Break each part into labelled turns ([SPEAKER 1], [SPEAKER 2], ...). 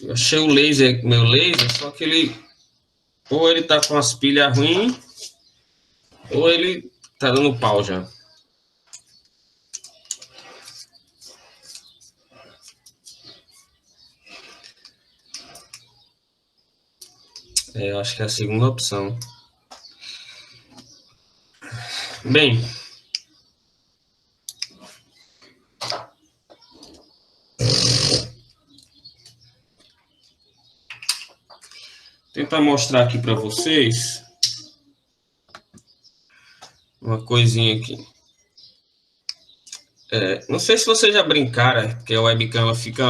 [SPEAKER 1] Eu achei o laser, meu laser, só que ele... Ou ele tá com as pilhas ruins, ou ele tá dando pau já. Eu acho que é a segunda opção. Bem... Tentar mostrar aqui para vocês uma coisinha aqui. Não sei se vocês já brincaram, porque a webcam ela fica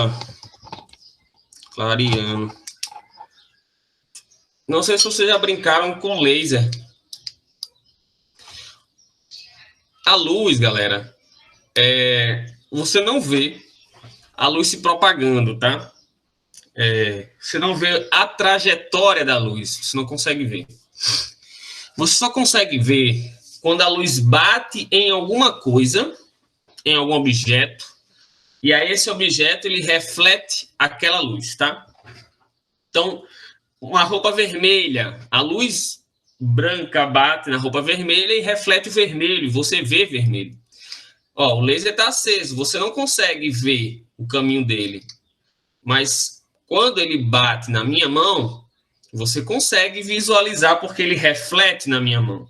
[SPEAKER 1] clareando. Não sei se vocês já brincaram com laser. A luz, galera, você não vê a luz se propagando, tá? Você não vê a trajetória da luz, você não consegue ver. Você só consegue ver quando a luz bate em alguma coisa, em algum objeto, e aí esse objeto ele reflete aquela luz, tá? Então, uma roupa vermelha, a luz branca bate na roupa vermelha e reflete o vermelho, você vê vermelho. Ó, o laser está aceso, você não consegue ver o caminho dele, mas quando ele bate na minha mão, você consegue visualizar porque ele reflete na minha mão.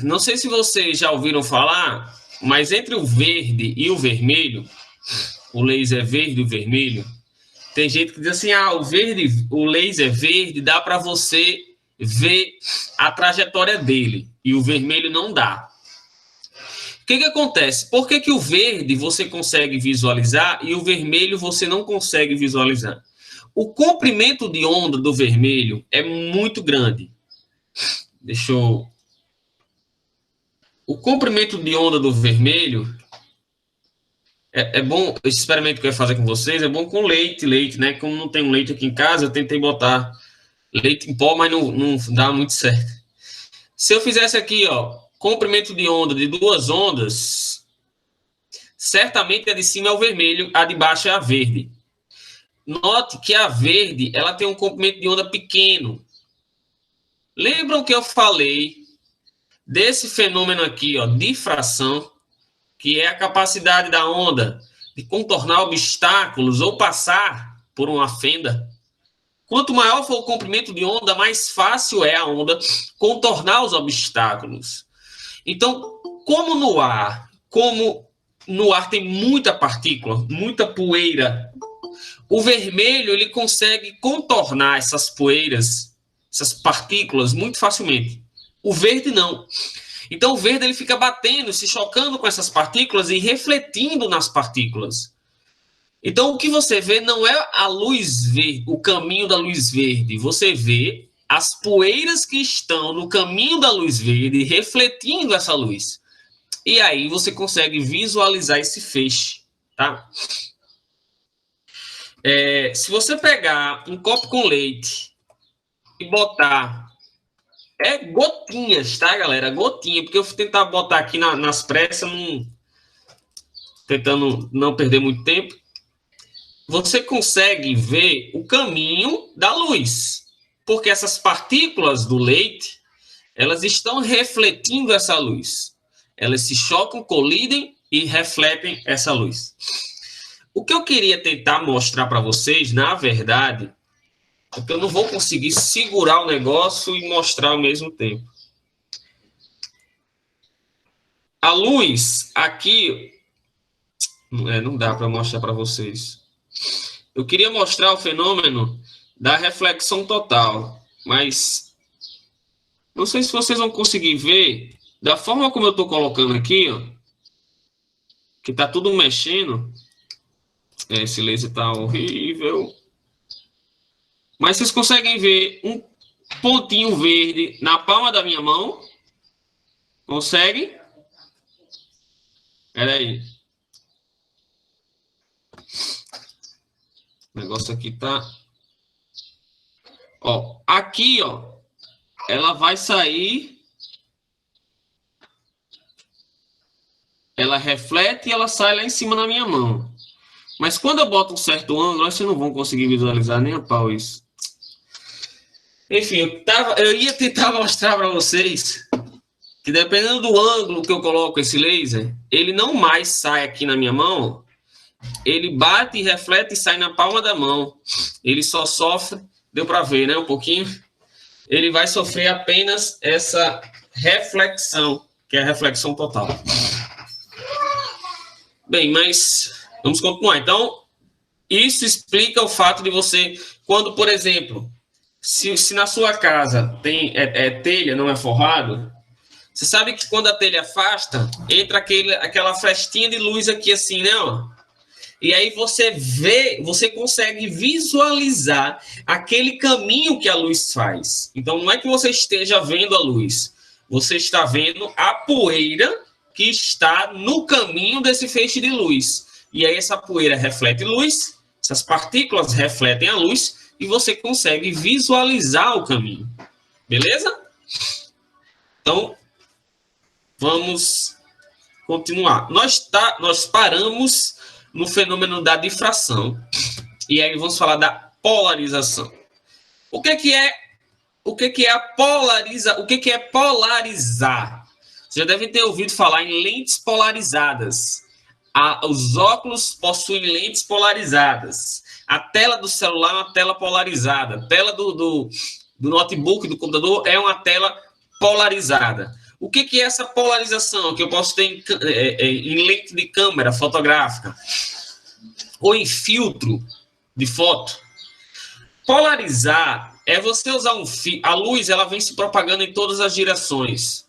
[SPEAKER 1] Não sei se vocês já ouviram falar, mas entre o verde e o vermelho, o laser verde e o vermelho, tem gente que diz assim, o laser verde dá para você ver a trajetória dele, e o vermelho não dá. O que acontece? Por que o verde você consegue visualizar e o vermelho você não consegue visualizar? O comprimento de onda do vermelho é muito grande. O comprimento de onda do vermelho é bom, esse experimento que eu ia fazer com vocês é bom com leite, né? Como não tem um leite aqui em casa, eu tentei botar leite em pó, mas não dá muito certo. Se eu fizesse aqui, ó, comprimento de onda de 2 ondas, certamente a de cima é o vermelho, a de baixo é a verde. Note que a verde, ela tem um comprimento de onda pequeno. Lembram que eu falei desse fenômeno aqui, ó, difração, que é a capacidade da onda de contornar obstáculos ou passar por uma fenda? Quanto maior for o comprimento de onda, mais fácil é a onda contornar os obstáculos. Então, como no ar tem muita partícula, muita poeira, o vermelho ele consegue contornar essas poeiras, essas partículas muito facilmente. O verde não. Então o verde ele fica batendo, se chocando com essas partículas e refletindo nas partículas. Então o que você vê não é a luz verde, o caminho da luz verde. Você vê as poeiras que estão no caminho da luz verde refletindo essa luz. E aí você consegue visualizar esse feixe, tá? Se você pegar um copo com leite e botar gotinhas, tá, galera? Gotinha, porque eu vou tentar botar aqui nas pressas, tentando não perder muito tempo. Você consegue ver o caminho da luz, porque essas partículas do leite, elas estão refletindo essa luz. Elas se chocam, colidem e refletem essa luz. O que eu queria tentar mostrar para vocês, na verdade, é que eu não vou conseguir segurar o negócio e mostrar ao mesmo tempo. A luz aqui, não dá para mostrar para vocês. Eu queria mostrar o fenômeno da reflexão total, mas não sei se vocês vão conseguir ver da forma como eu estou colocando aqui, ó, que está tudo mexendo. Esse laser está horrível. Mas vocês conseguem ver um pontinho verde na palma da minha mão? Consegue? Espera aí. O negócio aqui tá... Ó, aqui, ó, ela vai sair... Ela reflete e ela sai lá em cima na minha mão. Mas quando eu boto um certo ângulo, vocês não vão conseguir visualizar nem a pau isso. Enfim, eu ia tentar mostrar para vocês que dependendo do ângulo que eu coloco esse laser, ele não mais sai aqui na minha mão, ele bate, reflete e sai na palma da mão. Ele só sofre, deu para ver, né, um pouquinho? Ele vai sofrer apenas essa reflexão, que é a reflexão total. Bem, mas vamos continuar. Então, isso explica o fato de você, quando, por exemplo, se na sua casa tem telha, não é forrado, você sabe que quando a telha afasta, entra aquela frestinha de luz aqui assim, né? Ó? E aí você consegue visualizar aquele caminho que a luz faz. Então, não é que você esteja vendo a luz, você está vendo a poeira que está no caminho desse feixe de luz. E aí essa poeira reflete luz, essas partículas refletem a luz e você consegue visualizar o caminho. Beleza? Então, vamos continuar. Nós paramos no fenômeno da difração. E aí vamos falar da polarização. O que é polarizar? Você já deve ter ouvido falar em lentes polarizadas. Os óculos possuem lentes polarizadas. A tela do celular é uma tela polarizada. A tela do notebook, do computador, é uma tela polarizada. O que é essa polarização que eu posso ter em lente de câmera fotográfica ou em filtro de foto? Polarizar é você usar a luz, ela vem se propagando em todas as direções.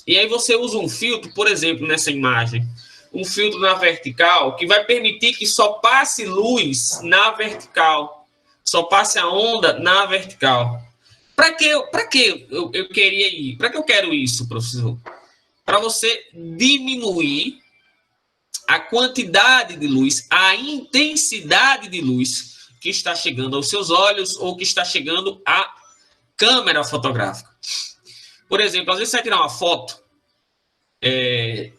[SPEAKER 1] E aí você usa um filtro, por exemplo, nessa imagem, um filtro na vertical, que vai permitir que só passe luz na vertical, só passe a onda na vertical. Para que eu queria ir? Para que eu quero isso, professor? Para você diminuir a quantidade de luz, a intensidade de luz que está chegando aos seus olhos ou que está chegando à câmera fotográfica. Por exemplo, às vezes você vai tirar uma foto, e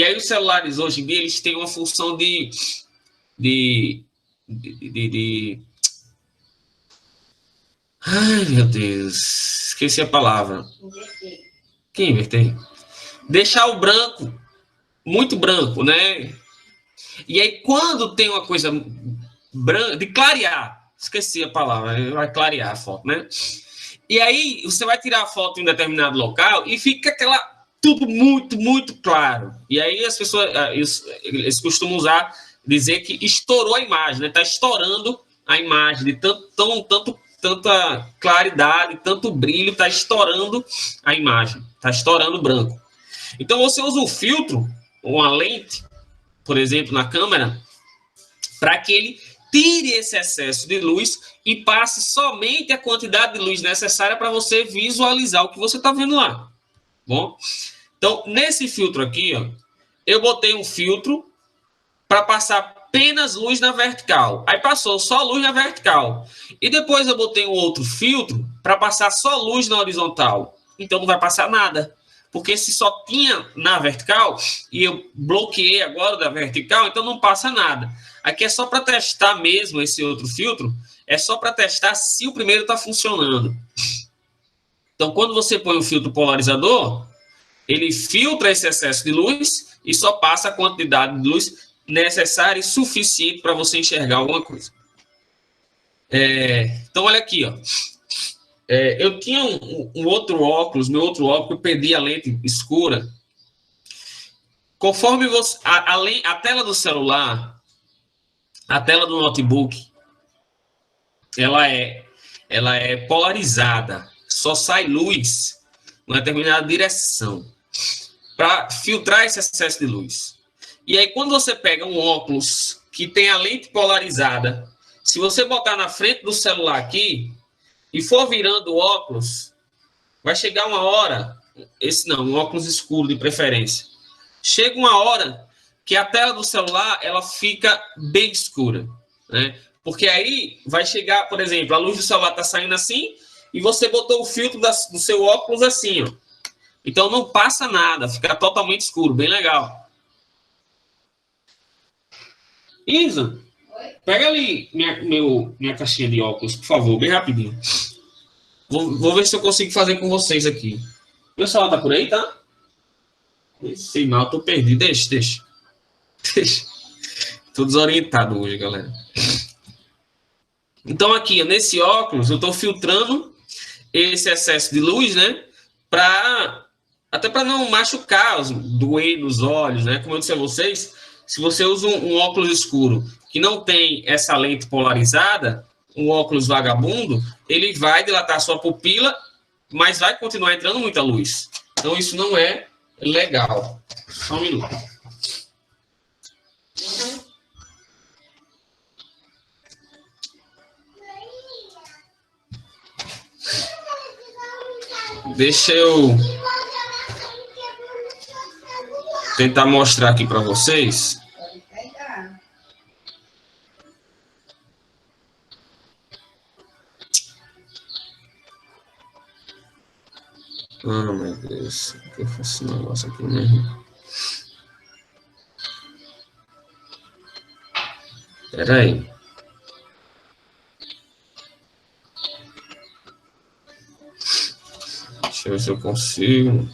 [SPEAKER 1] aí os celulares hoje em dia eles têm uma função de ai, meu Deus, esqueci a palavra. Que inverter? Deixar o branco muito branco, né? E aí, quando tem uma coisa branca, de clarear, esqueci a palavra, vai clarear a foto, né? E aí, você vai tirar a foto em um determinado local e fica tudo muito, muito claro. E aí, as pessoas, eles costumam dizer que estourou a imagem, né? Está estourando a imagem de tanta claridade, tanto brilho, está estourando a imagem, está estourando o branco. Então, você usa um filtro, ou uma lente, por exemplo, na câmera, para que ele tire esse excesso de luz e passe somente a quantidade de luz necessária para você visualizar o que você está vendo lá. Bom, então, nesse filtro aqui, ó, eu botei um filtro para passar apenas luz na vertical. Aí passou só luz na vertical. E depois eu botei um outro filtro para passar só luz na horizontal. Então não vai passar nada. Porque se só tinha na vertical e eu bloqueei agora da vertical, então não passa nada. Aqui é só para testar mesmo esse outro filtro, é só para testar se o primeiro está funcionando. Então, quando você põe o filtro polarizador, ele filtra esse excesso de luz e só passa a quantidade de luz necessária e suficiente para você enxergar alguma coisa. Então, olha aqui, ó. Eu tinha um outro óculos, meu outro óculos, eu perdi a lente escura. Conforme você... A tela do celular, a tela do notebook, ela é polarizada. Só sai luz em uma determinada direção para filtrar esse excesso de luz. E aí, quando você pega um óculos que tem a lente polarizada, se você botar na frente do celular aqui e for virando o óculos, vai chegar uma hora, um óculos escuro de preferência, chega uma hora que a tela do celular ela fica bem escura, né? Porque aí vai chegar, por exemplo, a luz do celular está saindo assim e você botou o filtro do seu óculos assim, ó. Então não passa nada, fica totalmente escuro, bem legal. Isso. Pega ali minha caixinha de óculos, por favor, bem rapidinho. Vou ver se eu consigo fazer com vocês aqui. Meu celular tá por aí, tá? Sei mal, tô perdido. Deixa. Tô desorientado hoje, galera. Então, aqui, nesse óculos, eu tô filtrando esse excesso de luz, né? Até para não machucar, doer nos olhos, né? Como eu disse a vocês, se você usa um óculos escuro que não tem essa lente polarizada, um óculos vagabundo, ele vai dilatar sua pupila, mas vai continuar entrando muita luz. Então, isso não é legal. Só um minuto. Deixa eu tentar mostrar aqui para vocês. Ah, meu Deus. Por que eu faço esse negócio aqui mesmo? Espera aí. Deixa eu ver se eu consigo.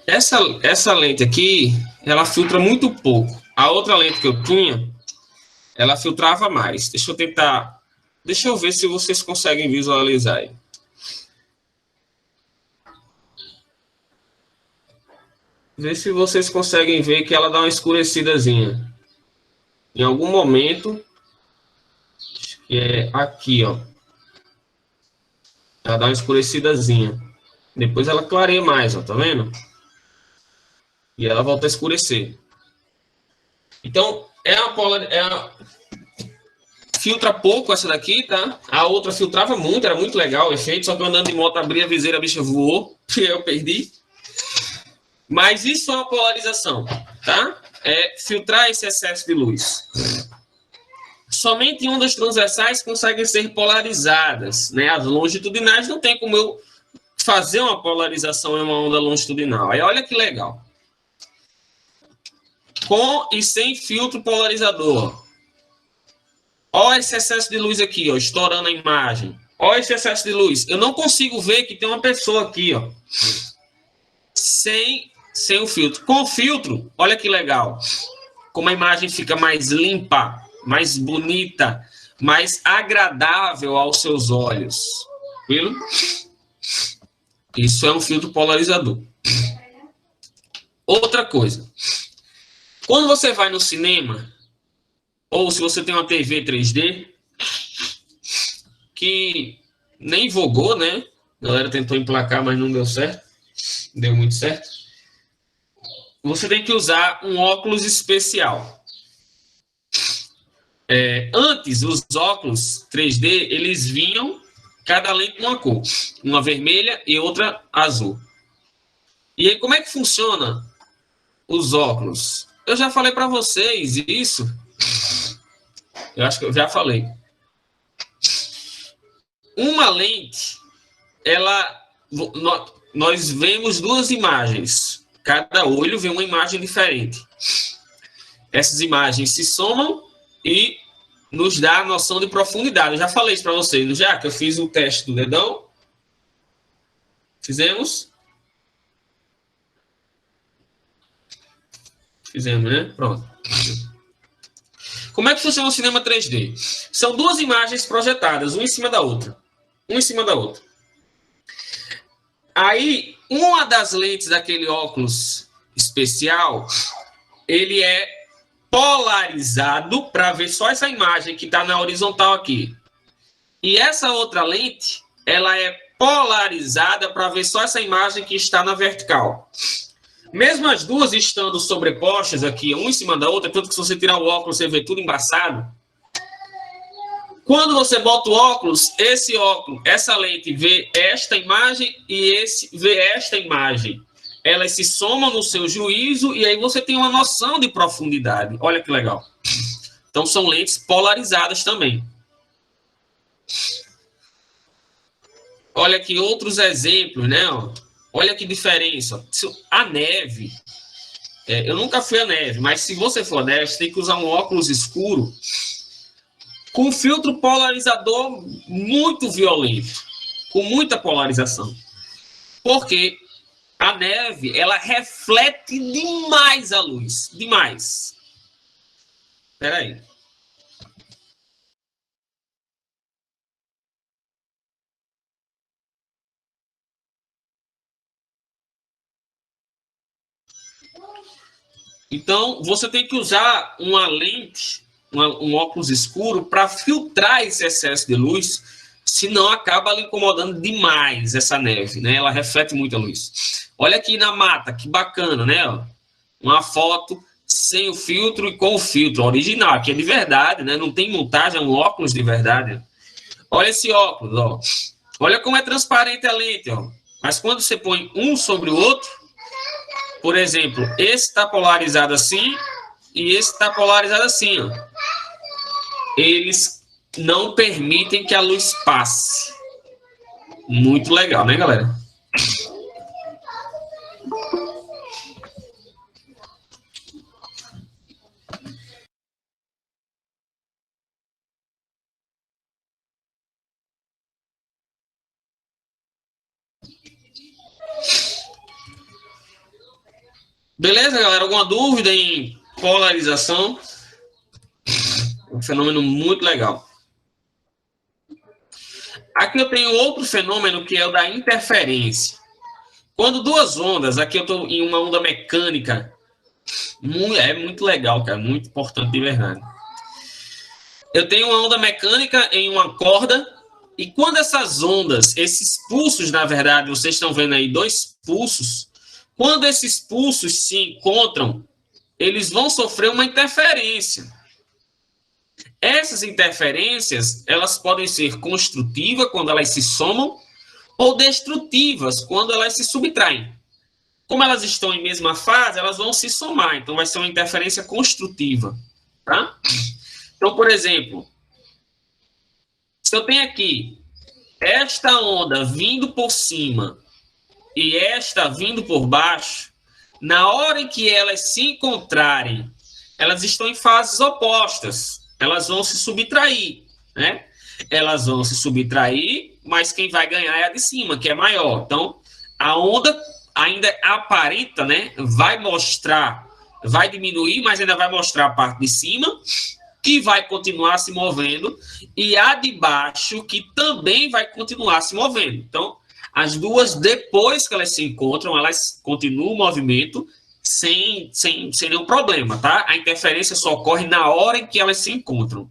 [SPEAKER 1] Essa lente aqui, ela filtra muito pouco. A outra lente que eu tinha, ela filtrava mais. Deixa eu ver se vocês conseguem visualizar aí. Ver se vocês conseguem ver que ela dá uma escurecidazinha. Em algum momento, que é aqui, ó. Ela dá uma escurecidazinha. Depois ela clareia mais, ó, tá vendo? E ela volta a escurecer. Então, filtra pouco essa daqui, tá? A outra filtrava muito, era muito legal o efeito, só que eu andando de moto, abri a viseira, a bicha voou, e eu perdi. Mas isso é uma polarização, tá? É filtrar esse excesso de luz. Somente ondas transversais conseguem ser polarizadas, né? As longitudinais não tem como eu fazer uma polarização em uma onda longitudinal. Aí olha que legal. Com e sem filtro polarizador. Olha esse excesso de luz aqui, ó, estourando a imagem. Olha esse excesso de luz. Eu não consigo ver que tem uma pessoa aqui, ó. Sem o filtro. Com o filtro, olha que legal. Como a imagem fica mais limpa, mais bonita, mais agradável aos seus olhos. Viu? Isso é um filtro polarizador. Outra coisa. Quando você vai no cinema, ou se você tem uma TV 3D, que nem vogou, né? A galera tentou emplacar, mas não deu certo. Deu muito certo. Você tem que usar um óculos especial. Antes, os óculos 3D, eles vinham cada lente numa cor. Uma vermelha e outra azul. E aí, como é que funciona os óculos? Eu já falei para vocês isso. Eu acho que eu já falei. Uma lente, nós vemos duas imagens. Cada olho vê uma imagem diferente. Essas imagens se somam e nos dá a noção de profundidade. Eu já falei isso para vocês, já que eu fiz o teste do dedão. Fizemos? Fizemos, né? Pronto. Como é que funciona o cinema 3D? São duas imagens projetadas, uma em cima da outra. Uma em cima da outra. Aí, uma das lentes daquele óculos especial, ele é polarizado para ver só essa imagem que está na horizontal aqui. E essa outra lente, ela é polarizada para ver só essa imagem que está na vertical. Mesmo as duas estando sobrepostas aqui, uma em cima da outra, tanto que se você tirar o óculos, você vê tudo embaçado. Quando você bota o óculos, essa lente vê esta imagem e esse vê esta imagem. Elas se somam no seu juízo e aí você tem uma noção de profundidade. Olha que legal. Então, são lentes polarizadas também. Olha aqui outros exemplos, né? Olha que diferença. A neve, eu nunca fui à neve, mas se você for à neve, você tem que usar um óculos escuro com filtro polarizador muito violento, com muita polarização. Porque a neve, ela reflete demais a luz, demais. Espera aí. Então, você tem que usar uma lente, um óculos escuro, para filtrar esse excesso de luz, senão acaba lhe incomodando demais essa neve, né? Ela reflete muita luz. Olha aqui na mata, que bacana, né? Uma foto sem o filtro e com o filtro original, que é de verdade, né? Não tem montagem, é um óculos de verdade. Olha esse óculos, ó. Olha como é transparente a lente, ó. Mas quando você põe um sobre o outro, por exemplo, esse está polarizado assim e esse está polarizado assim, ó. Eles não permitem que a luz passe. Muito legal, né, galera? Beleza, galera? Alguma dúvida em polarização? Um fenômeno muito legal. Aqui eu tenho outro fenômeno que é o da interferência. Quando duas ondas, aqui eu estou em uma onda mecânica, é muito legal, cara, muito importante de verdade. Eu tenho uma onda mecânica em uma corda, e quando essas ondas, esses pulsos, na verdade, vocês estão vendo aí dois pulsos, quando esses pulsos se encontram, eles vão sofrer uma interferência. Essas interferências, elas podem ser construtivas quando elas se somam ou destrutivas quando elas se subtraem. Como elas estão em mesma fase, elas vão se somar, então vai ser uma interferência construtiva, tá? Então, por exemplo, se eu tenho aqui esta onda vindo por cima e esta vindo por baixo, na hora em que elas se encontrarem, elas estão em fases opostas, elas vão se subtrair, né? Elas vão se subtrair, mas quem vai ganhar é a de cima, que é maior. Então, a onda ainda aparenta, né? Vai mostrar, vai diminuir, mas ainda vai mostrar a parte de cima, que vai continuar se movendo, e a de baixo, que também vai continuar se movendo. Então, as duas, depois que elas se encontram, elas continuam o movimento sem nenhum problema, tá? A interferência só ocorre na hora em que elas se encontram.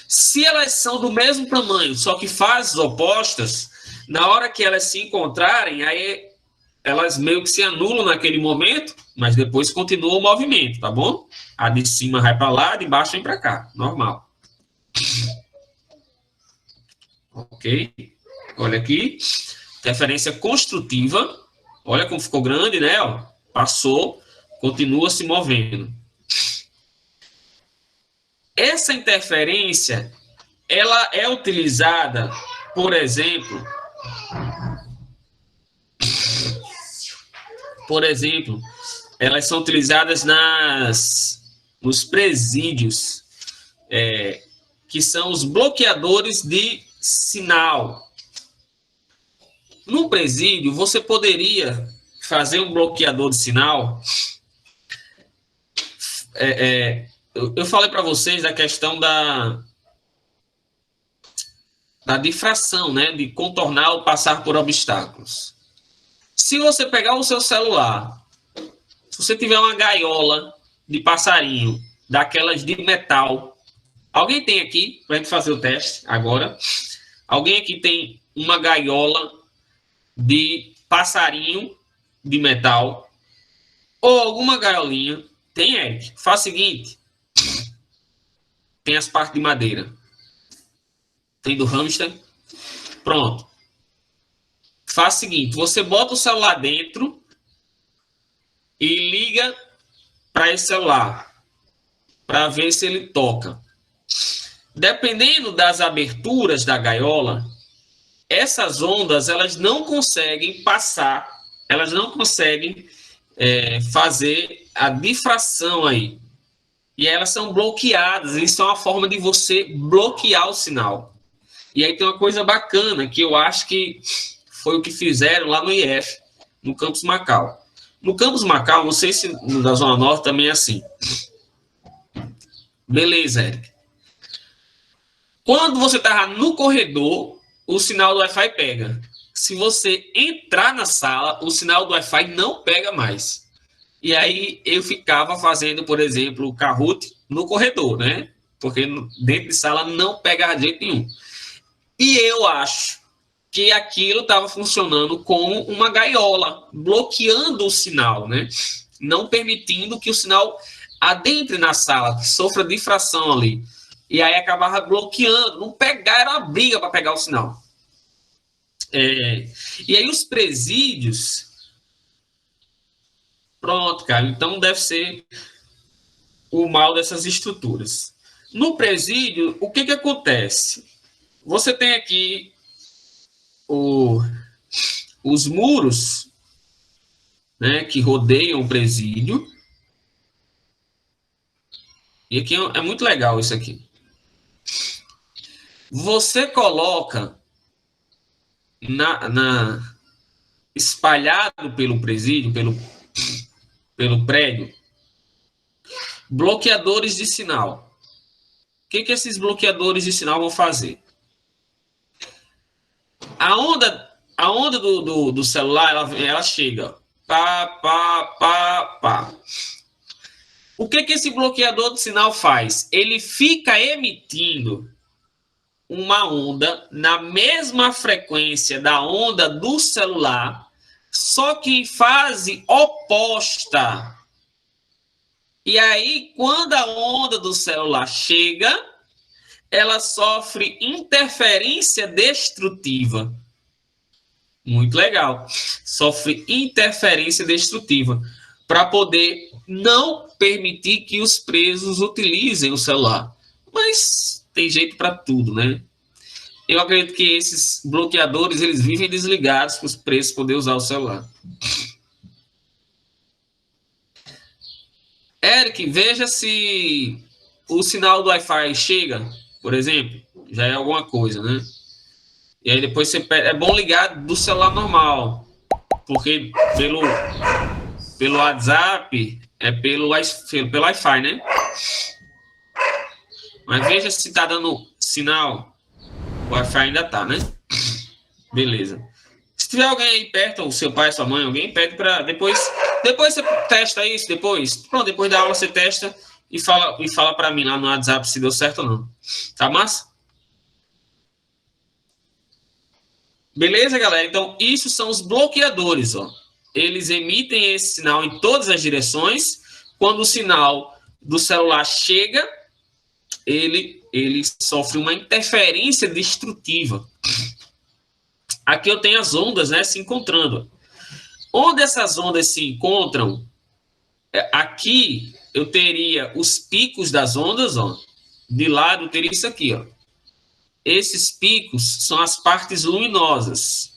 [SPEAKER 1] Se elas são do mesmo tamanho, só que fases opostas, na hora que elas se encontrarem, aí elas meio que se anulam naquele momento, mas depois continua o movimento, tá bom? A de cima vai para lá, a de baixo vem para cá, normal. Ok? Olha aqui, interferência construtiva. Olha como ficou grande, né? Ó, passou, continua se movendo. Essa interferência, ela é utilizada, por exemplo, elas são utilizadas nos presídios, que são os bloqueadores de sinal. No presídio, você poderia fazer um bloqueador de sinal. Eu falei para vocês da questão da difração, né? De contornar ou passar por obstáculos. Se você pegar o seu celular, se você tiver uma gaiola de passarinho, daquelas de metal, alguém tem aqui, para a gente fazer o teste agora, alguém aqui tem uma gaiola de passarinho de metal, ou alguma gaiolinha, tem, Eric? Faz o seguinte, tem as partes de madeira, tem do hamster, pronto. Faz o seguinte, você bota o celular dentro e liga para esse celular, para ver se ele toca. Dependendo das aberturas da gaiola, essas ondas, elas não conseguem passar, elas não conseguem fazer a difração aí. E elas são bloqueadas, isso é uma forma de você bloquear o sinal. E aí tem uma coisa bacana, que eu acho que foi o que fizeram lá no IF, no Campus Macau. No Campus Macau, não sei se na Zona Norte também é assim. Beleza, Eric. Quando você está no corredor, o sinal do Wi-Fi pega. Se você entrar na sala, o sinal do Wi-Fi não pega mais. E aí eu ficava fazendo, por exemplo, o Kahoot no corredor, né? Porque dentro de sala não pega de jeito nenhum. E eu acho que aquilo estava funcionando como uma gaiola, bloqueando o sinal, né? Não permitindo que o sinal adentre na sala, que sofra difração ali. E aí acabava bloqueando, não pegar, era uma briga para pegar o sinal. E aí os presídios. Pronto, cara. Então deve ser o mal dessas estruturas. No presídio, o que, que acontece? Você tem aqui os muros, né, que rodeiam o presídio. E aqui é muito legal isso aqui. Você coloca espalhado pelo presídio, pelo prédio, bloqueadores de sinal. O que, que esses bloqueadores de sinal vão fazer? A onda do celular, ela chega. Pá, pá, pá, pá. O que, que esse bloqueador de sinal faz? Ele fica emitindo uma onda na mesma frequência da onda do celular, só que em fase oposta. E aí, quando a onda do celular chega, ela sofre interferência destrutiva. Muito legal. Sofre interferência destrutiva para poder não permitir que os presos utilizem o celular. Mas tem jeito para tudo, né? Eu acredito que esses bloqueadores, eles vivem desligados para os presos poderem usar o celular. Eric, veja se o sinal do Wi-Fi chega, por exemplo, já é alguma coisa, né? E aí depois é bom ligar do celular normal, porque pelo WhatsApp é pelo Wi-Fi, né? Mas veja se tá dando sinal. O Wi-Fi ainda tá, né? Beleza. Se tiver alguém aí perto, ou seu pai, sua mãe, alguém, pede para depois você testa isso depois. Pronto, depois da aula você testa e fala para mim lá no WhatsApp se deu certo ou não. Tá massa? Beleza, galera? Então, isso são os bloqueadores, ó. Eles emitem esse sinal em todas as direções. Quando o sinal do celular chega, ele sofre uma interferência destrutiva. Aqui eu tenho as ondas, né, se encontrando. Onde essas ondas se encontram, aqui eu teria os picos das ondas, ó. De lado eu teria isso aqui, ó. Esses picos são as partes luminosas,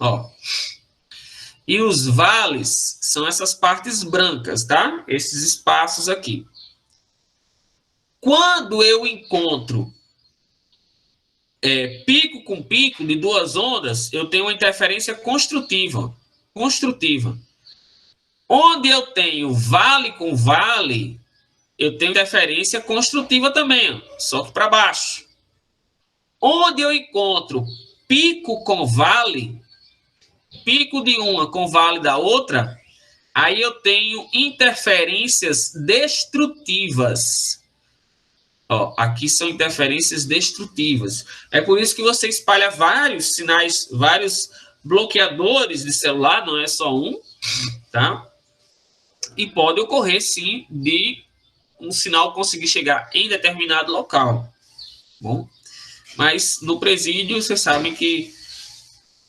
[SPEAKER 1] ó. E os vales são essas partes brancas, tá? Esses espaços aqui. Quando eu encontro pico com pico de duas ondas, eu tenho uma interferência construtiva. Onde eu tenho vale com vale, eu tenho interferência construtiva também, só que para baixo. Onde eu encontro pico com vale, pico de uma com vale da outra, aí eu tenho interferências destrutivas. Ó, aqui são interferências destrutivas. É por isso que você espalha vários sinais, vários bloqueadores de celular, não é só um, tá? E pode ocorrer, sim, de um sinal conseguir chegar em determinado local. Bom, mas no presídio, vocês sabem que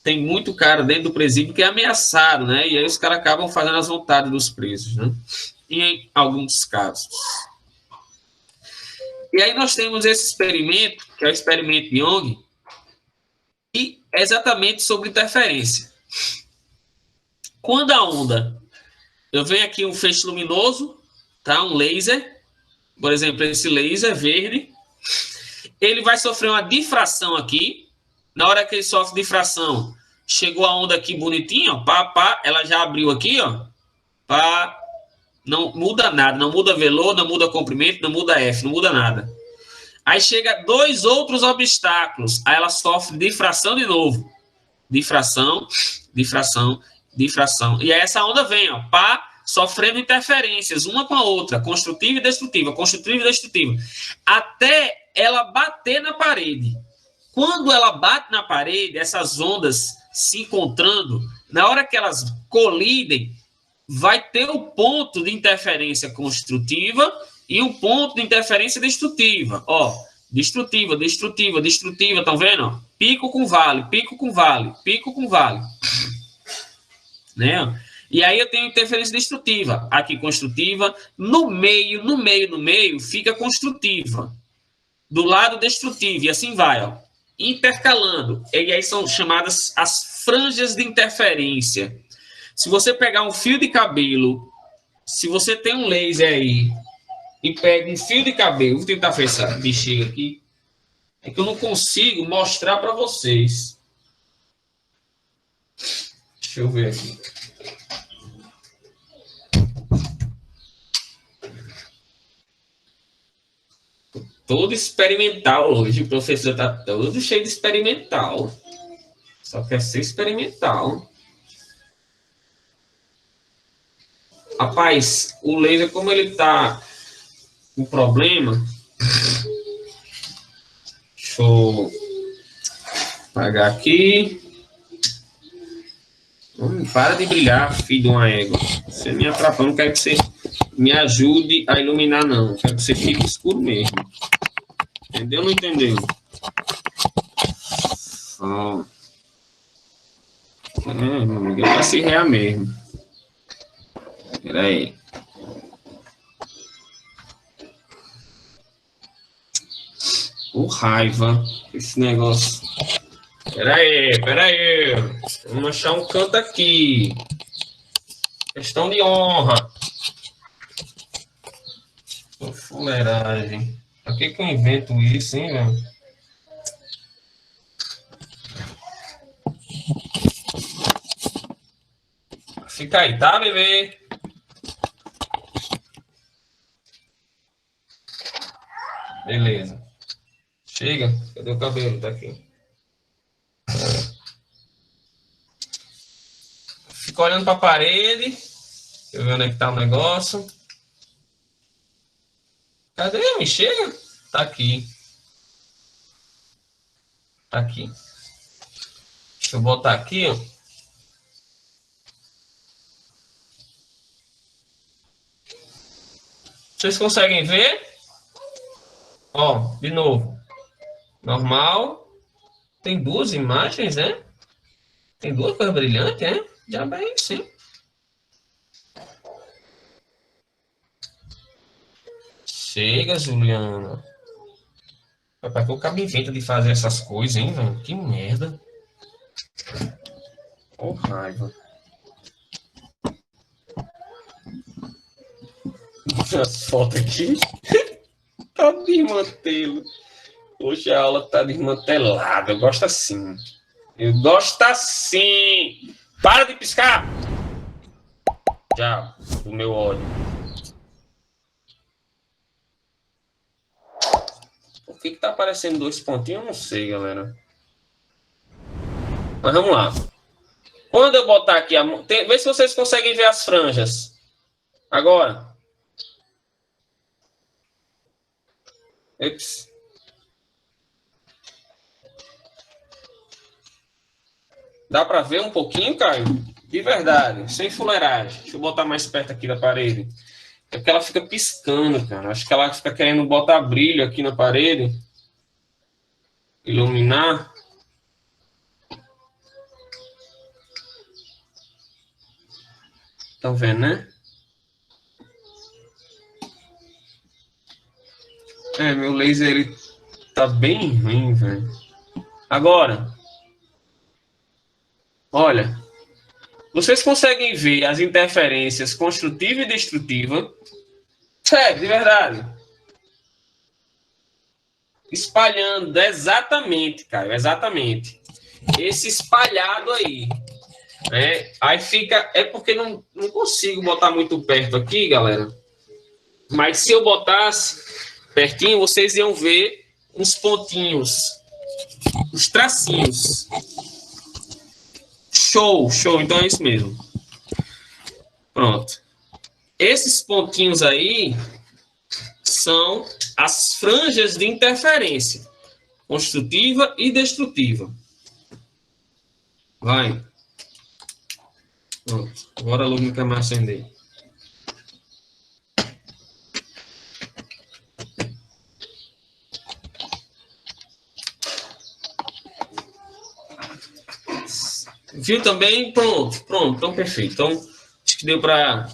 [SPEAKER 1] tem muito cara dentro do presídio que é ameaçado, né? E aí os caras acabam fazendo as vontades dos presos, né? Em alguns casos. E aí nós temos esse experimento, que é o experimento Young, e é exatamente sobre interferência. Quando a onda, eu venho aqui um feixe luminoso, tá? Um laser, por exemplo, esse laser verde, ele vai sofrer uma difração aqui. Na hora que ele sofre difração, chegou a onda aqui bonitinha, ó, pá, pá, ela já abriu aqui, ó, pá, não muda nada, não muda velour, não muda comprimento, não muda F, não muda nada. Aí chega dois outros obstáculos, aí ela sofre difração de novo. Difração, difração, difração. E aí essa onda vem, ó, pá, sofrendo interferências, uma com a outra, construtiva e destrutiva, construtiva e destrutiva, até ela bater na parede. Quando ela bate na parede, essas ondas se encontrando, na hora que elas colidem, vai ter o ponto de interferência construtiva e o ponto de interferência destrutiva. Ó, destrutiva, destrutiva, destrutiva, estão vendo? Pico com vale, pico com vale, pico com vale. Né? E aí eu tenho interferência destrutiva, aqui construtiva, no meio, fica construtiva. Do lado destrutivo, e assim vai, ó, intercalando. E aí são chamadas as franjas de interferência. Se você pegar um fio de cabelo, se você tem um laser aí e pega um fio de cabelo, vou tentar fechar essa bexiga aqui, é que eu não consigo mostrar para vocês. Deixa eu ver aqui. Todo experimental hoje, o professor está todo cheio de experimental. Só quer ser experimental. Rapaz, o laser, como ele está com problema, deixa eu apagar aqui. Para de brilhar, filho de uma égua. Você me atrapalha, não quero que você me ajude a iluminar, não. Quero que você fique escuro mesmo. Entendeu ou não entendeu? Ó. Meu amigo, é pra se rear mesmo. Espera aí. Por raiva, esse negócio. Espera aí. Vamos achar um canto aqui. Questão de honra. Fuleiragem. Pra que eu invento isso, hein, velho? Fica aí, tá, bebê? Beleza. Chega. Cadê o cabelo? Tá aqui. Fica olhando pra parede. Deixa eu ver onde é que tá o negócio. Cadê? Me chega? Tá aqui. Tá aqui. Deixa eu botar aqui, ó. Vocês conseguem ver? Ó, de novo. Normal. Tem duas imagens, né? Tem duas coisas brilhantes, né? Já bem, sim. Chega, Juliana. Papai, que o cabo inventa de fazer essas coisas, hein, velho? Que merda. Oh, raiva. As fotos aqui. Tá desmantelo. Hoje a aula tá desmantelada. Eu gosto assim. Eu gosto assim. Para de piscar. Já, o meu ódio. Por que tá aparecendo dois pontinhos? Eu não sei, galera. Mas vamos lá. Quando eu botar aqui a mão... Vê se vocês conseguem ver as franjas. Agora. Ups. Dá para ver um pouquinho, Caio? De verdade, sem fuleiragem. Deixa eu botar mais perto aqui da parede. É porque ela fica piscando, cara. Acho que ela fica querendo botar brilho aqui na parede. Iluminar. Estão vendo, né? É, meu laser, ele tá bem ruim, velho. Agora, Olha, vocês conseguem ver as interferências construtiva e destrutiva? Sério, de verdade. Espalhando, exatamente, Caio, exatamente. Esse espalhado aí. Né? Aí fica. É porque não consigo botar muito perto aqui, galera. Mas se eu botasse pertinho, vocês iam ver uns pontinhos, os tracinhos. Show, show. Então é isso mesmo. Pronto. Esses pontinhos aí são as franjas de interferência, construtiva e destrutiva. Vai. Pronto. Agora a luz não quer mais acender. Viu também? Pronto. Então perfeito. Então, acho que deu para...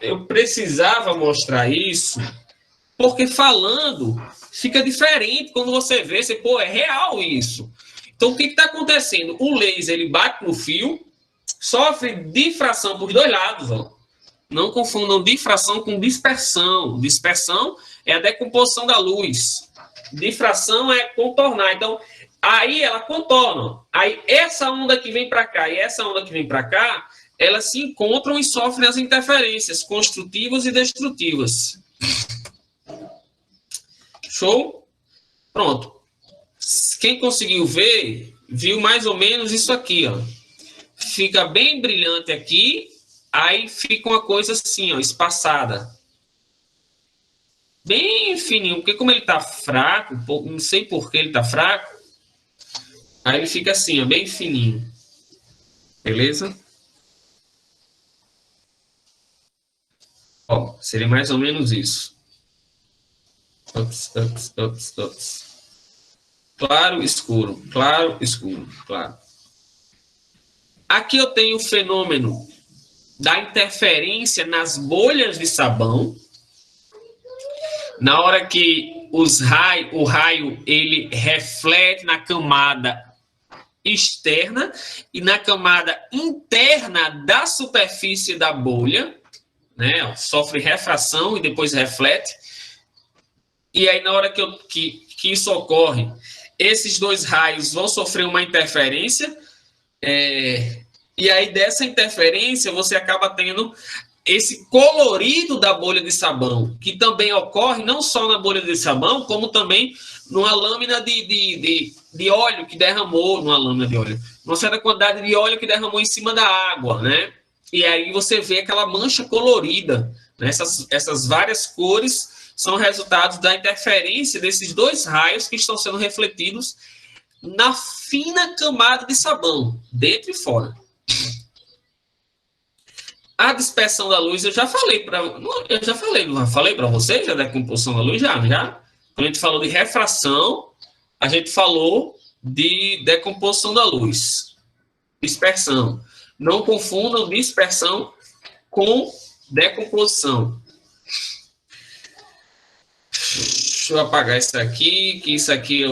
[SPEAKER 1] Eu precisava mostrar isso, porque falando fica diferente quando você vê, você, pô, é real isso. Então, o que está acontecendo? O laser, ele bate no fio, sofre difração por dois lados, ó. Não confundam difração com dispersão. Dispersão é a decomposição da luz. Difração é contornar. Então, aí ela contorna. Aí essa onda que vem para cá e essa onda que vem para cá, elas se encontram e sofrem as interferências construtivas e destrutivas. Show? Pronto. Quem conseguiu ver, viu mais ou menos isso aqui, ó. Fica bem brilhante aqui, aí fica uma coisa assim, ó, espaçada. Bem fininho, porque como ele tá fraco, não sei por que ele tá fraco, aí ele fica assim, ó, bem fininho. Beleza? Ó, seria mais ou menos isso. Ups. Claro, escuro, claro, escuro, claro. Aqui eu tenho o fenômeno da interferência nas bolhas de sabão. Na hora que o raio ele reflete na camada externa e na camada interna da superfície da bolha, né? Sofre refração e depois reflete. E aí, na hora que isso ocorre, esses dois raios vão sofrer uma interferência, e aí dessa interferência você acaba tendo esse colorido da bolha de sabão, que também ocorre não só na bolha de sabão, como também numa lâmina de óleo que derramou, uma certa quantidade de óleo que derramou em cima da água, né? E aí você vê aquela mancha colorida, né? Essas várias cores são resultados da interferência desses dois raios que estão sendo refletidos na fina camada de sabão, dentro e fora. A dispersão da luz, eu já falei para vocês, da decomposição da luz, já. Quando a gente falou de refração, a gente falou de decomposição da luz. Dispersão. Não confundam dispersão com decomposição. Deixa eu apagar isso aqui, que isso aqui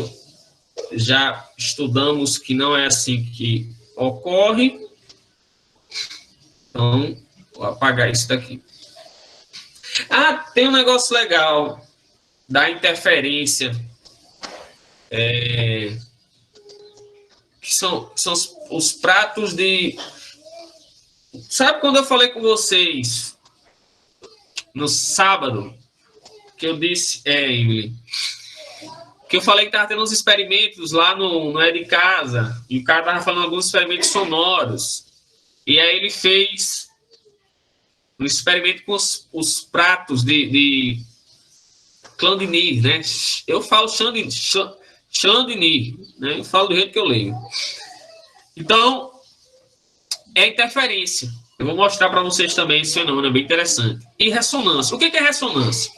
[SPEAKER 1] já estudamos que não é assim que ocorre. Então, vou apagar isso daqui. Ah, tem um negócio legal da interferência. Que são os pratos de... Sabe quando eu falei com vocês no sábado, que eu disse, Emily, que eu falei que estava tendo uns experimentos lá no É de Casa, e o cara estava falando alguns experimentos sonoros, e aí ele fez um experimento com os pratos de Chandelier, né? Eu falo Chandelier, né? Eu falo do jeito que eu leio. Então, é interferência. Eu vou mostrar para vocês também esse fenômeno, é bem interessante. E ressonância. O que é ressonância?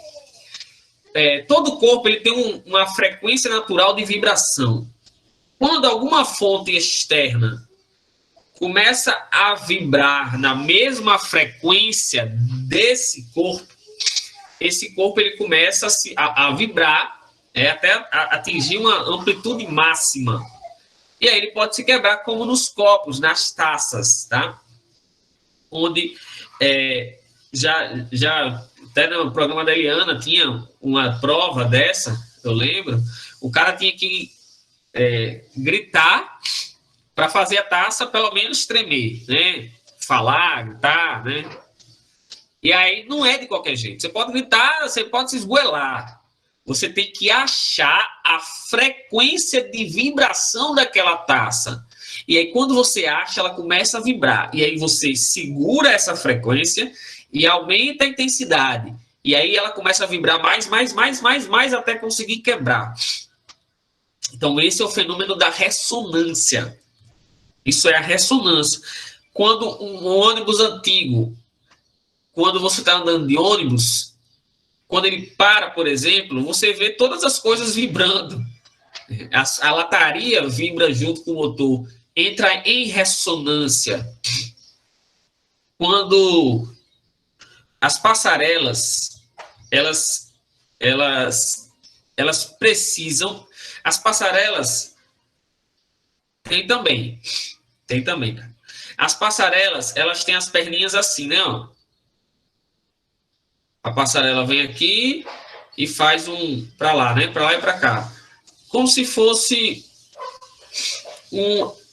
[SPEAKER 1] Todo corpo ele tem uma frequência natural de vibração. Quando alguma fonte externa começa a vibrar na mesma frequência desse corpo, esse corpo ele começa a vibrar até atingir uma amplitude máxima. E aí ele pode se quebrar como nos copos, nas taças, tá? Onde já até no programa da Eliana tinha uma prova dessa, eu lembro, o cara tinha que gritar para fazer a taça pelo menos tremer, né? Falar, gritar, né? E aí não é de qualquer jeito. Você pode gritar, você pode se esgoelar. Você tem que achar a frequência de vibração daquela taça. E aí, quando você acha, ela começa a vibrar. E aí você segura essa frequência e aumenta a intensidade. E aí ela começa a vibrar mais, até conseguir quebrar. Então, esse é o fenômeno da ressonância. Isso é a ressonância. Quando um ônibus antigo, quando você está andando de ônibus, quando ele para, por exemplo, você vê todas as coisas vibrando. A lataria vibra junto com o motor, entra em ressonância. Quando as passarelas, elas precisam, as passarelas tem também. As passarelas, elas têm as perninhas assim, né? Ó. A passarela vem aqui e faz um para lá, né? Para lá e para cá. Como se fosse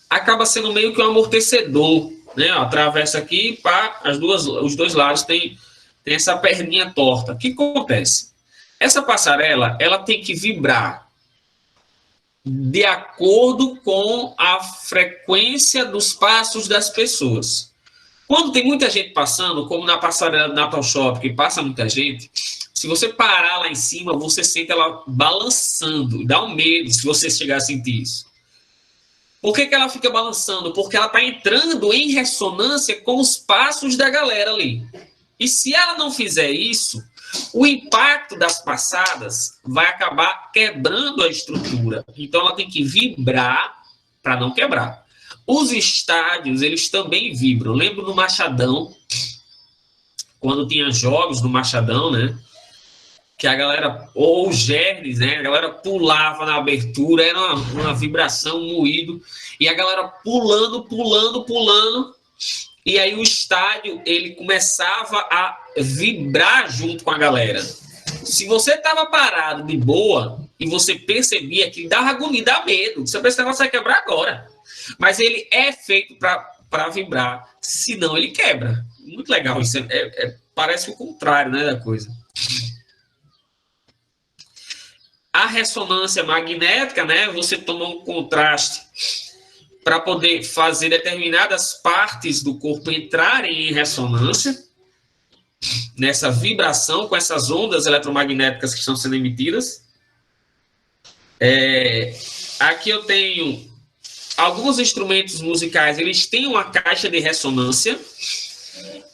[SPEAKER 1] acaba sendo meio que um amortecedor, né? Ó, atravessa aqui, pá, os dois lados tem essa perninha torta. O que acontece? Essa passarela, ela tem que vibrar de acordo com a frequência dos passos das pessoas. Quando tem muita gente passando, como na passarela do Natal Shop, que passa muita gente, se você parar lá em cima, você sente ela balançando. Dá um medo se você chegar a sentir isso. Por que ela fica balançando? Porque ela está entrando em ressonância com os passos da galera ali. E se ela não fizer isso, o impacto das passadas vai acabar quebrando a estrutura. Então, ela tem que vibrar para não quebrar. Os estádios, eles também vibram. Lembro no Machadão, quando tinha jogos no Machadão, né? Que a galera, ou os germes, né? A galera pulava na abertura, era uma vibração, um moído, e a galera pulando. E aí o estádio, ele começava a vibrar junto com a galera. Se você estava parado de boa e você percebia que dava agonia, dá medo, você pensa que você vai quebrar agora. Mas ele é feito para vibrar, senão ele quebra. Muito legal isso, parece o contrário, né, da coisa. A ressonância magnética, né, você toma um contraste para poder fazer determinadas partes do corpo entrarem em ressonância, nessa vibração, com essas ondas eletromagnéticas que estão sendo emitidas. Aqui eu tenho alguns instrumentos musicais, eles têm uma caixa de ressonância.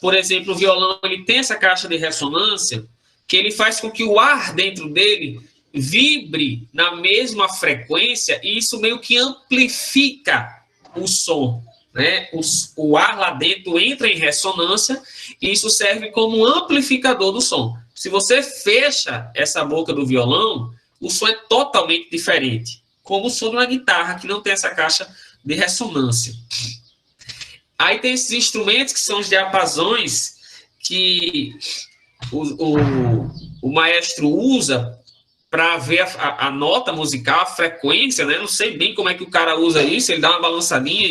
[SPEAKER 1] Por exemplo, o violão, ele tem essa caixa de ressonância, que ele faz com que o ar dentro dele vibre na mesma frequência, e isso meio que amplifica o som, né? O ar lá dentro entra em ressonância e isso serve como amplificador do som. Se você fecha essa boca do violão, o som é totalmente diferente, como o som de uma guitarra, que não tem essa caixa de ressonância. Aí tem esses instrumentos que são os diapasões que o maestro usa para ver a nota musical, a frequência, né? Não sei bem como é que o cara usa isso, ele dá uma balançadinha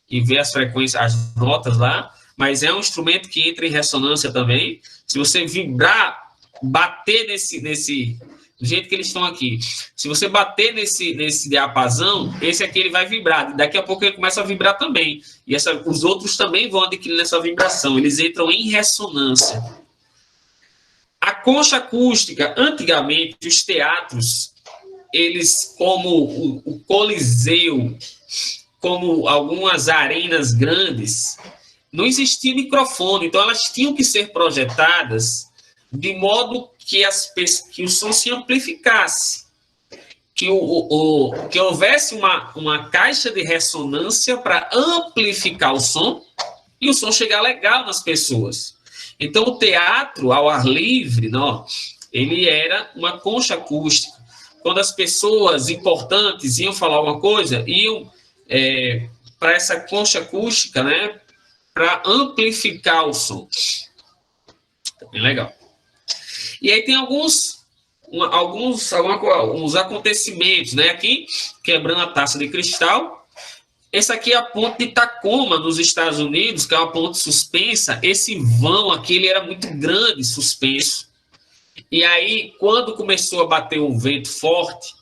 [SPEAKER 1] e vê as frequências, as notas lá, mas é um instrumento que entra em ressonância também. Se você vibrar, bater do jeito que eles estão aqui, se você bater nesse diapasão, esse aqui ele vai vibrar, daqui a pouco ele começa a vibrar também, e os outros também vão adquirindo essa vibração, eles entram em ressonância. A concha acústica, antigamente, os teatros, eles, como o Coliseu, como algumas arenas grandes, não existia microfone, então elas tinham que ser projetadas de modo que o som se amplificasse, que houvesse uma caixa de ressonância para amplificar o som e o som chegar legal nas pessoas. Então, o teatro ao ar livre, não, ele era uma concha acústica. quando as pessoas importantes iam falar alguma coisa, iam para essa concha acústica, né, para amplificar o som. Bem legal. E aí tem alguns acontecimentos, né? Aqui, quebrando a taça de cristal. Essa aqui é a ponte de Tacoma, nos Estados Unidos, que é uma ponte suspensa. Esse vão aqui, ele era muito grande, suspenso. E aí, quando começou a bater um vento forte,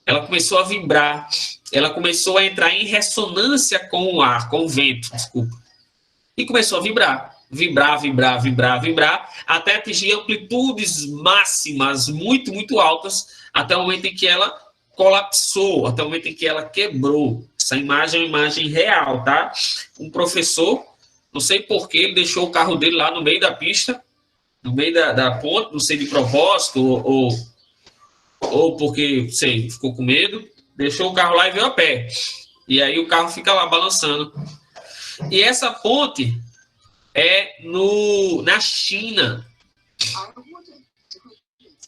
[SPEAKER 1] ela começou a vibrar. Ela começou a entrar em ressonância com o ar, com o vento, desculpa. E começou a vibrar. Vibrar, até atingir amplitudes máximas muito, muito altas, até o momento em que ela colapsou, até o momento em que ela quebrou. Essa imagem é uma imagem real, tá? Um professor, não sei porquê, ele deixou o carro dele lá no meio da pista, no meio da ponte, não sei de propósito, ou porque, sei, ficou com medo, deixou o carro lá e veio a pé. E aí o carro fica lá balançando. E essa ponte é na China.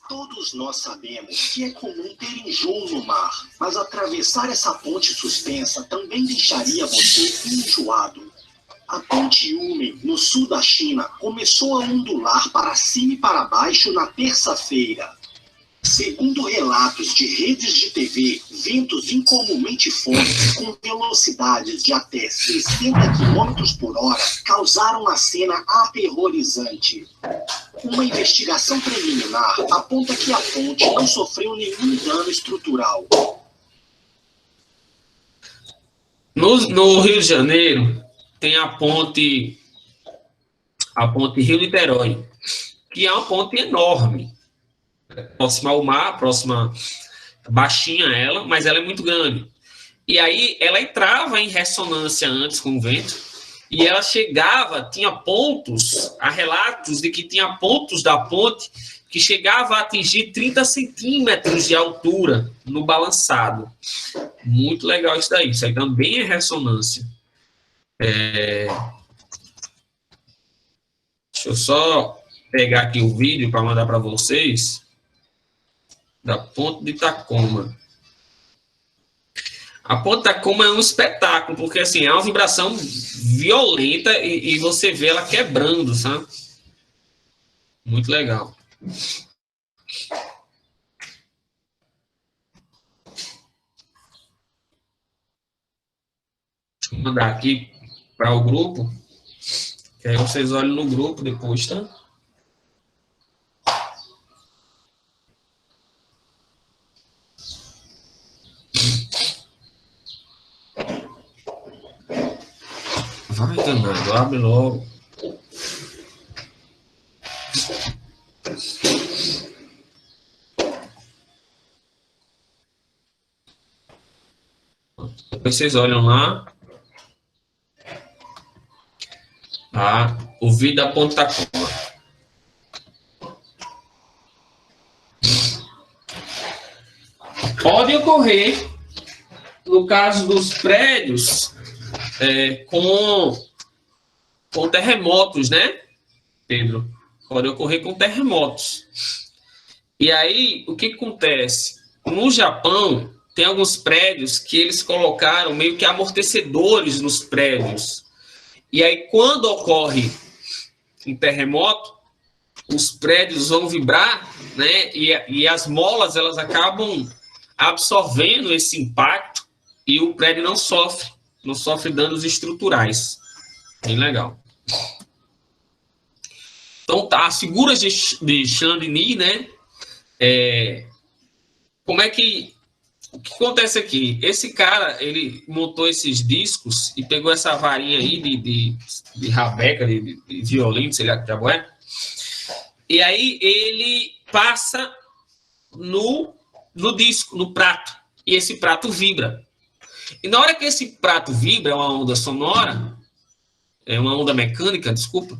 [SPEAKER 2] Todos nós sabemos que é comum ter enjoo no mar, mas atravessar essa ponte suspensa também deixaria você enjoado. A ponte Yumen, no sul da China, começou a ondular para cima e para baixo na terça-feira. Segundo relatos de redes de TV, ventos incomumente fortes com velocidades de até 60 km por hora causaram a cena aterrorizante. Uma investigação preliminar aponta que a ponte não sofreu nenhum dano estrutural.
[SPEAKER 1] No Rio de Janeiro, tem a ponte Rio-Niterói, que é uma ponte enorme. Próxima ao mar, baixinha ela, mas ela é muito grande. E aí ela entrava em ressonância antes com o vento, e ela tinha pontos, há relatos de que tinha pontos da ponte que chegava a atingir 30 centímetros de altura no balançado. Muito legal isso daí. Isso aí também é ressonância. Deixa eu só pegar aqui o vídeo para mandar para vocês da ponte de Tacoma. A ponte de Tacoma é um espetáculo, porque assim, é uma vibração violenta e você vê ela quebrando, sabe? Muito legal. Vou mandar aqui para o grupo, que aí vocês olham no grupo depois, tá? Vai, danado, abre logo. Depois vocês olham lá. Tá? O vídeo da ponte Tacoma. Pode ocorrer, no caso dos prédios, com terremotos, né, Pedro? Pode ocorrer com terremotos. E aí, o que acontece? No Japão, tem alguns prédios que eles colocaram meio que amortecedores nos prédios. E aí, quando ocorre um terremoto, os prédios vão vibrar, né? E as molas, elas acabam absorvendo esse impacto e o prédio não sofre danos estruturais. Bem legal. Então, tá, as figuras de Chandni, né? Como é que... O que acontece aqui? Esse cara, ele montou esses discos e pegou essa varinha aí de rabeca, de violino, sei lá que diabo é. E aí ele passa no disco, no prato. E esse prato vibra. E na hora que esse prato vibra, é uma onda sonora, é uma onda mecânica, desculpa,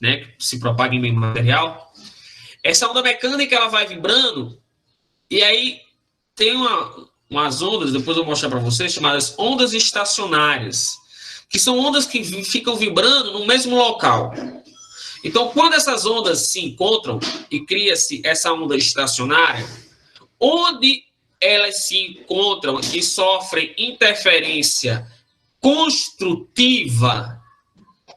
[SPEAKER 1] né, que se propaga em meio material. Essa onda mecânica, ela vai vibrando, e aí tem umas ondas, depois eu vou mostrar para vocês, chamadas ondas estacionárias, que são ondas que ficam vibrando no mesmo local. Então, quando essas ondas se encontram e cria-se essa onda estacionária, onde elas se encontram e sofrem interferência construtiva,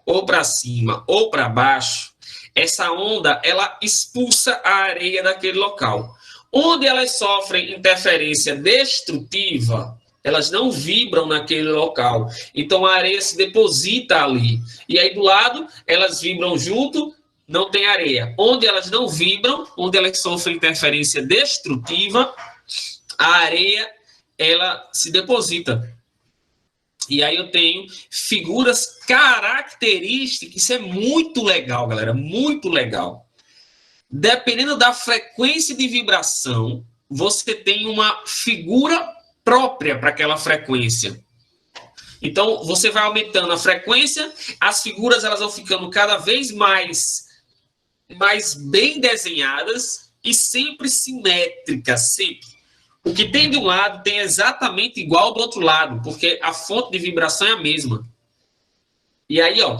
[SPEAKER 1] ou para cima ou para baixo, essa onda ela expulsa a areia daquele local. Onde elas sofrem interferência destrutiva, elas não vibram naquele local. Então a areia se deposita ali. E aí do lado, elas vibram junto, não tem areia. Onde elas não vibram, onde elas sofrem interferência destrutiva, a areia ela se deposita. E aí eu tenho figuras características, isso é muito legal, galera, muito legal. Dependendo da frequência de vibração, você tem uma figura própria para aquela frequência. Então, você vai aumentando a frequência, as figuras elas vão ficando cada vez mais bem desenhadas e sempre simétricas, sempre. O que tem de um lado tem exatamente igual do outro lado, porque a fonte de vibração é a mesma. E aí, ó,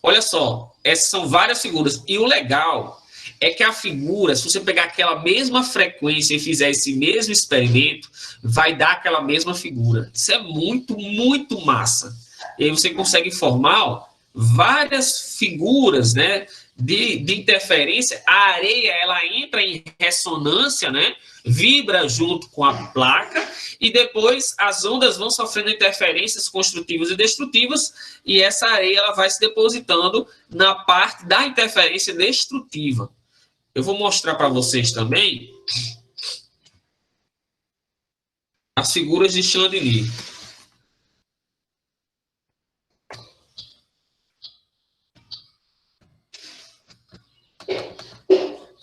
[SPEAKER 1] olha só, essas são várias figuras. E o legal é que a figura, se você pegar aquela mesma frequência e fizer esse mesmo experimento, vai dar aquela mesma figura. Isso é muito, muito massa. E aí você consegue formar, ó, várias figuras, né, de interferência. A areia, ela entra em ressonância, né, vibra junto com a placa e depois as ondas vão sofrendo interferências construtivas e destrutivas e essa areia ela vai se depositando na parte da interferência destrutiva. Eu vou mostrar para vocês também as figuras de Chandelier.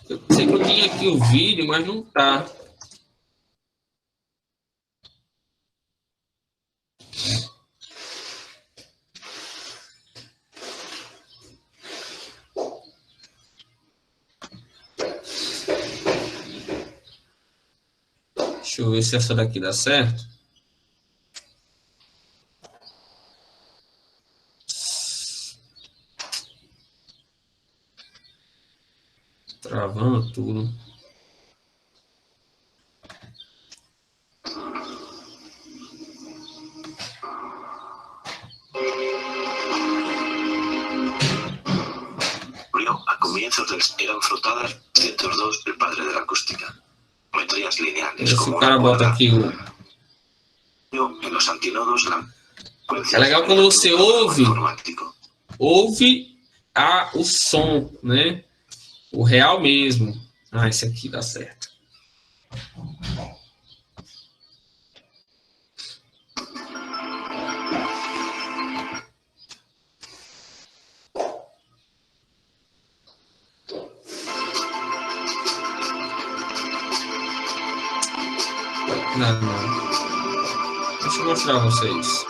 [SPEAKER 1] Eu sei que eu tinha aqui o vídeo, mas não tá. Deixa eu ver se essa daqui dá certo. Travando tudo.
[SPEAKER 2] A comienzos eran frotadas 102 el padre de la acústica. Metrías lineales.
[SPEAKER 1] Esse cara bota aqui o...
[SPEAKER 2] En los antinodos,
[SPEAKER 1] é legal quando você ouve o som, né? O real mesmo. Ah, esse aqui dá certo. Não. Deixa eu mostrar a vocês.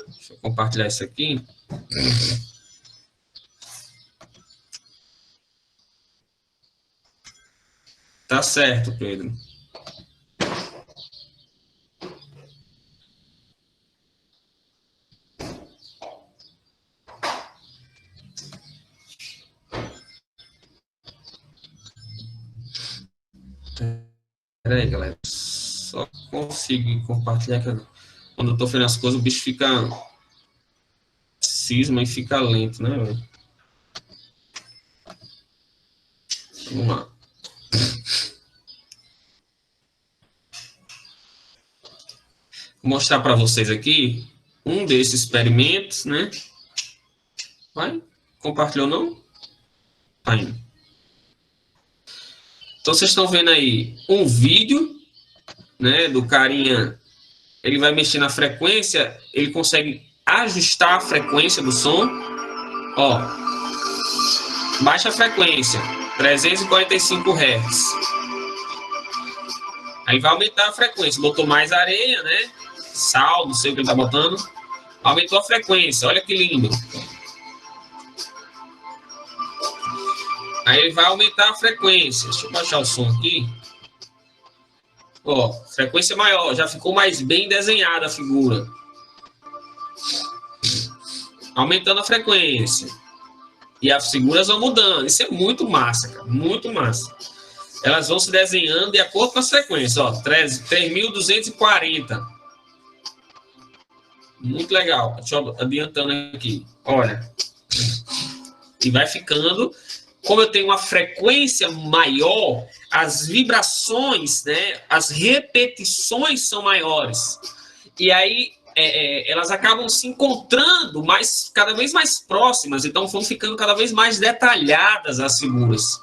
[SPEAKER 1] Deixa eu compartilhar isso aqui. Tá certo, Pedro. Peraí, galera. Só consigo compartilhar. Quando eu tô fazendo as coisas, o bicho fica cisma e fica lento, né, velho? Vamos lá. Vou mostrar para vocês aqui um desses experimentos, né? Vai? Compartilhou, não? Tá indo. Então, vocês estão vendo aí um vídeo, né, do carinha. Ele vai mexer na frequência, ele consegue ajustar a frequência do som. Ó, baixa a frequência, 345 Hz. Aí vai aumentar a frequência, botou mais areia, né? Sal, não sei o que ele tá botando. Aumentou a frequência, olha que lindo. Aí ele vai aumentar a frequência. Deixa eu baixar o som aqui. Ó, frequência maior, já ficou mais bem desenhada a figura. Aumentando a frequência. E as figuras vão mudando. Isso é muito massa, cara. Muito massa. elas vão se desenhando de acordo com a sequência. Ó, 3.240. Muito legal. Deixa eu adiantando aqui. Olha. E vai ficando. Como eu tenho uma frequência maior, as vibrações, né, as repetições são maiores. E aí elas acabam se encontrando cada vez mais próximas. Então vão ficando cada vez mais detalhadas as figuras.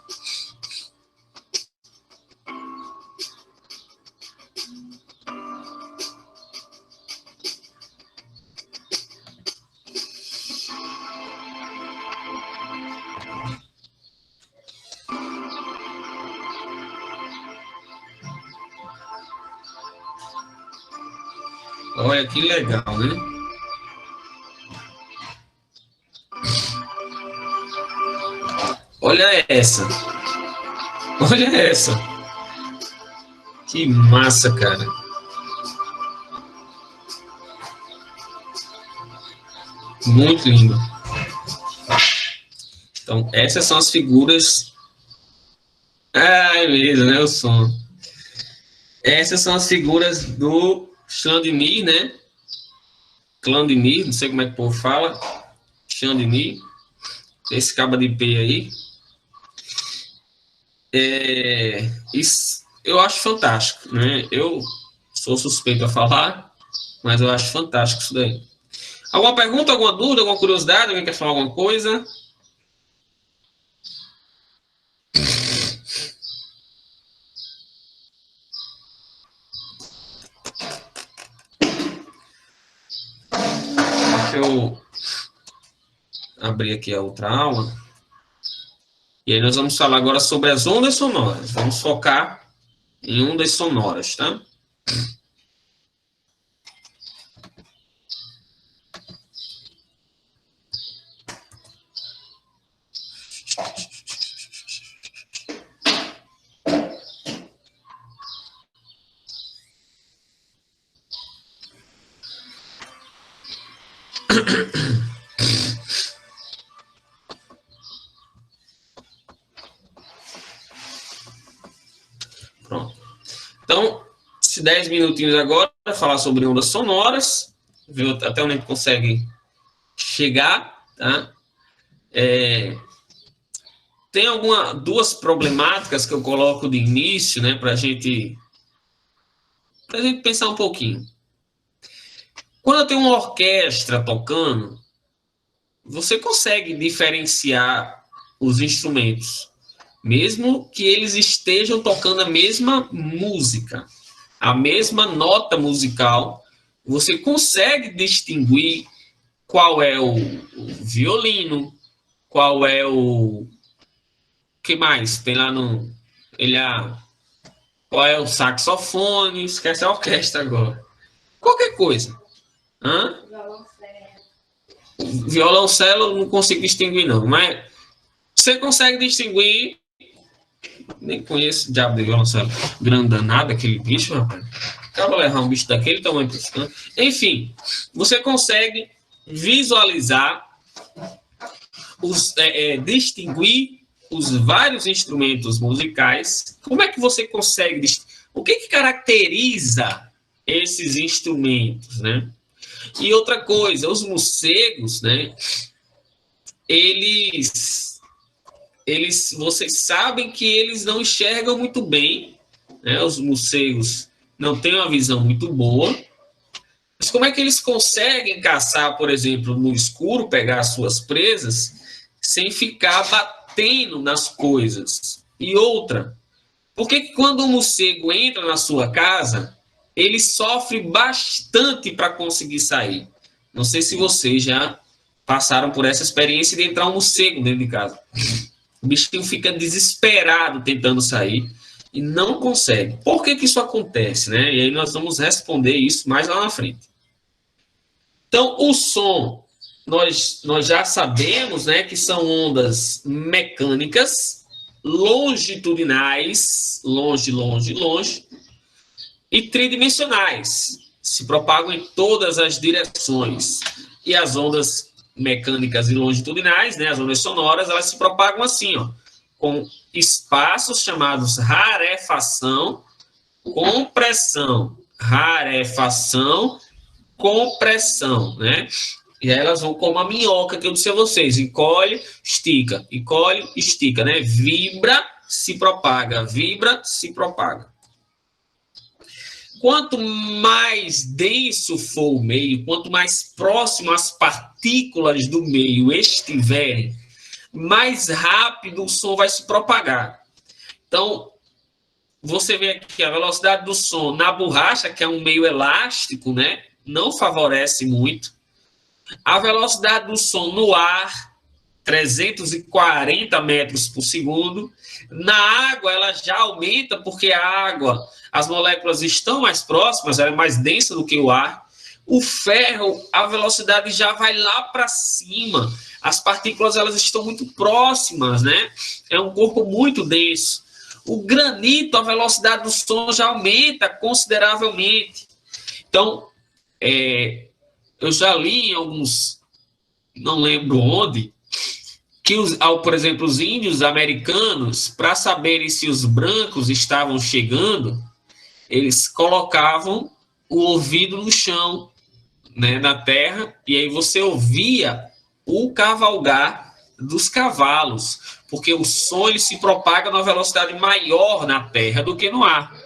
[SPEAKER 1] Olha que legal, né? Olha essa. Olha essa. Que massa, cara. Muito lindo. Então, essas são as figuras. Ah, é mesmo, né? O som. Essas são as figuras do Chandemir, né? Clandemir, não sei como é que o povo fala. Chandemir. Esse cabo de P aí. Isso eu acho fantástico, né? Eu sou suspeito a falar, mas eu acho fantástico isso daí. Alguma pergunta, alguma dúvida, alguma curiosidade? Alguém quer falar alguma coisa? Deixa eu abrir aqui a outra aula. E aí nós vamos falar agora sobre as ondas sonoras. Vamos focar em ondas sonoras, tá? Pronto. Então, 10 minutinhos agora para falar sobre ondas sonoras, viu? Até onde a gente consegue chegar, tá? Tem duas problemáticas que eu coloco de início, né, para a gente pensar um pouquinho. Quando eu tenho uma orquestra tocando, você consegue diferenciar os instrumentos, mesmo que eles estejam tocando a mesma música, a mesma nota musical, você consegue distinguir qual é o violino, qual é o que mais tem lá no qual é o saxofone, esquece a orquestra agora, qualquer coisa. Violoncelo eu não consigo distinguir não, mas você consegue distinguir. Nem conheço o diabo de violoncelo grande danado, aquele bicho, rapaz. Acaba levar um bicho daquele tamanho. Enfim, você consegue visualizar, distinguir os vários instrumentos musicais. Como é que você consegue? O que caracteriza esses instrumentos, né? E outra coisa, os morcegos, né? Vocês sabem que eles não enxergam muito bem, né? Os morcegos não têm uma visão muito boa. Mas como é que eles conseguem caçar, por exemplo, no escuro, pegar as suas presas, sem ficar batendo nas coisas? E outra, por que quando um morcego entra na sua casa, ele sofre bastante para conseguir sair? Não sei se vocês já passaram por essa experiência de entrar um morcego dentro de casa. O bichinho fica desesperado tentando sair e não consegue. Por que isso acontece, né? E aí nós vamos responder isso mais lá na frente. Então, o som, nós já sabemos, né, que são ondas mecânicas, longitudinais, longe, e tridimensionais. Se propagam em todas as direções. E as ondas mecânicas e longitudinais, né, as ondas sonoras, elas se propagam assim, ó, com espaços chamados rarefação, compressão, rarefação, compressão, né? E aí elas vão como a minhoca que eu disse a vocês, encolhe, estica, né? Vibra, se propaga, vibra, se propaga. Quanto mais denso for o meio, quanto mais próximo as partículas do meio estiverem, mais rápido o som vai se propagar. Então, você vê aqui a velocidade do som na borracha, que é um meio elástico, né? Não favorece muito. A velocidade do som no ar, 340 metros por segundo. Na água, ela já aumenta, porque a água, as moléculas estão mais próximas, ela é mais densa do que o ar. O ferro, a velocidade já vai lá para cima. As partículas, elas estão muito próximas, né? É um corpo muito denso. O granito, a velocidade do som já aumenta consideravelmente. Então, eu já li em alguns, não lembro onde, que, por exemplo, os índios americanos, para saberem se os brancos estavam chegando, eles colocavam o ouvido no chão, né, na terra, e aí você ouvia o cavalgar dos cavalos, porque o som ele se propaga numa velocidade maior na terra do que no ar.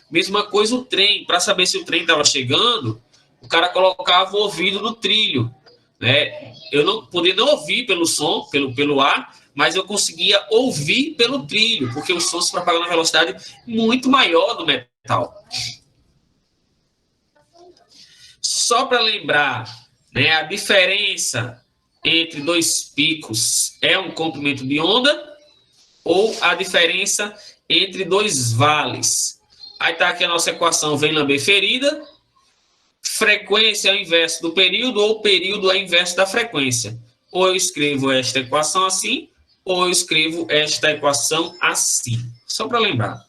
[SPEAKER 1] Mesma coisa o trem, para saber se o trem estava chegando, o cara colocava o ouvido no trilho, né? Eu não podia não ouvir pelo som, pelo ar, mas eu conseguia ouvir pelo trilho, porque o som se propaga numa velocidade muito maior do metal. Só para lembrar, né, a diferença entre dois picos é um comprimento de onda ou a diferença entre dois vales. Aí está aqui a nossa equação Weyl-Lamber ferida. Frequência é o inverso do período ou período é o inverso da frequência. Ou eu escrevo esta equação assim, ou eu escrevo esta equação assim. Só para lembrar.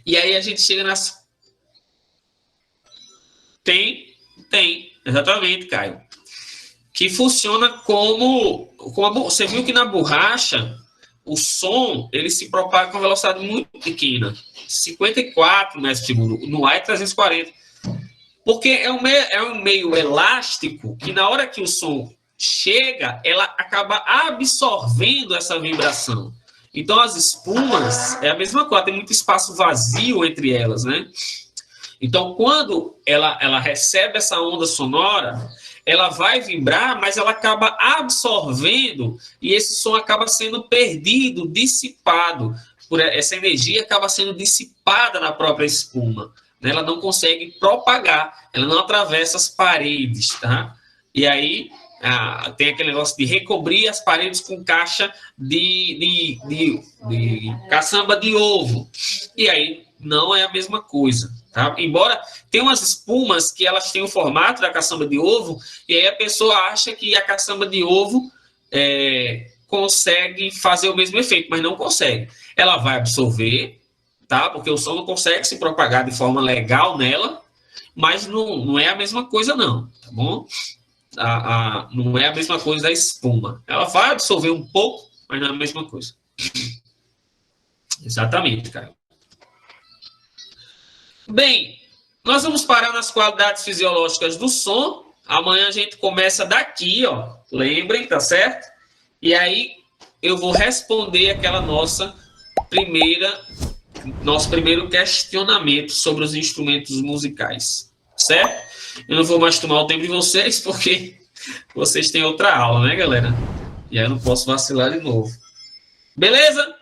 [SPEAKER 1] E aí a gente chega nas... Tem, exatamente, Caio. Que funciona como você viu que na borracha o som ele se propaga com velocidade muito pequena, 54 metros por segundo, no ar é 340, porque é um meio elástico que na hora que o som chega, ela acaba absorvendo essa vibração. Então as espumas é a mesma coisa, tem muito espaço vazio entre elas, né? Então quando ela recebe essa onda sonora, ela vai vibrar, mas ela acaba absorvendo e esse som acaba sendo perdido, dissipado. Essa energia acaba sendo dissipada na própria espuma. Né? Ela não consegue propagar, ela não atravessa as paredes, tá? E aí tem aquele negócio de recobrir as paredes com caixa de caçamba de ovo. E aí não é a mesma coisa. Tá? Embora tenha umas espumas que elas têm o formato da caçamba de ovo, e aí a pessoa acha que a caçamba de ovo consegue fazer o mesmo efeito, mas não consegue. Ela vai absorver, tá? Porque o som não consegue se propagar de forma legal nela, mas não é a mesma coisa não, tá bom? Não é a mesma coisa da espuma. Ela vai absorver um pouco, mas não é a mesma coisa. Exatamente, cara. Bem, nós vamos parar nas qualidades fisiológicas do som. Amanhã a gente começa daqui, ó. Lembrem, tá certo? E aí eu vou responder aquela nosso primeiro questionamento sobre os instrumentos musicais, certo? Eu não vou mais tomar o tempo de vocês, porque vocês têm outra aula, né, galera? E aí eu não posso vacilar de novo. Beleza?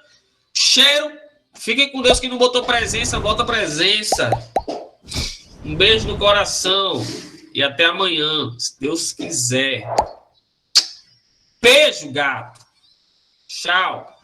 [SPEAKER 1] Cheiro. Fiquem com Deus. Quem não botou presença, bota presença. Um beijo no coração. E até amanhã, se Deus quiser. Beijo, gato. Tchau.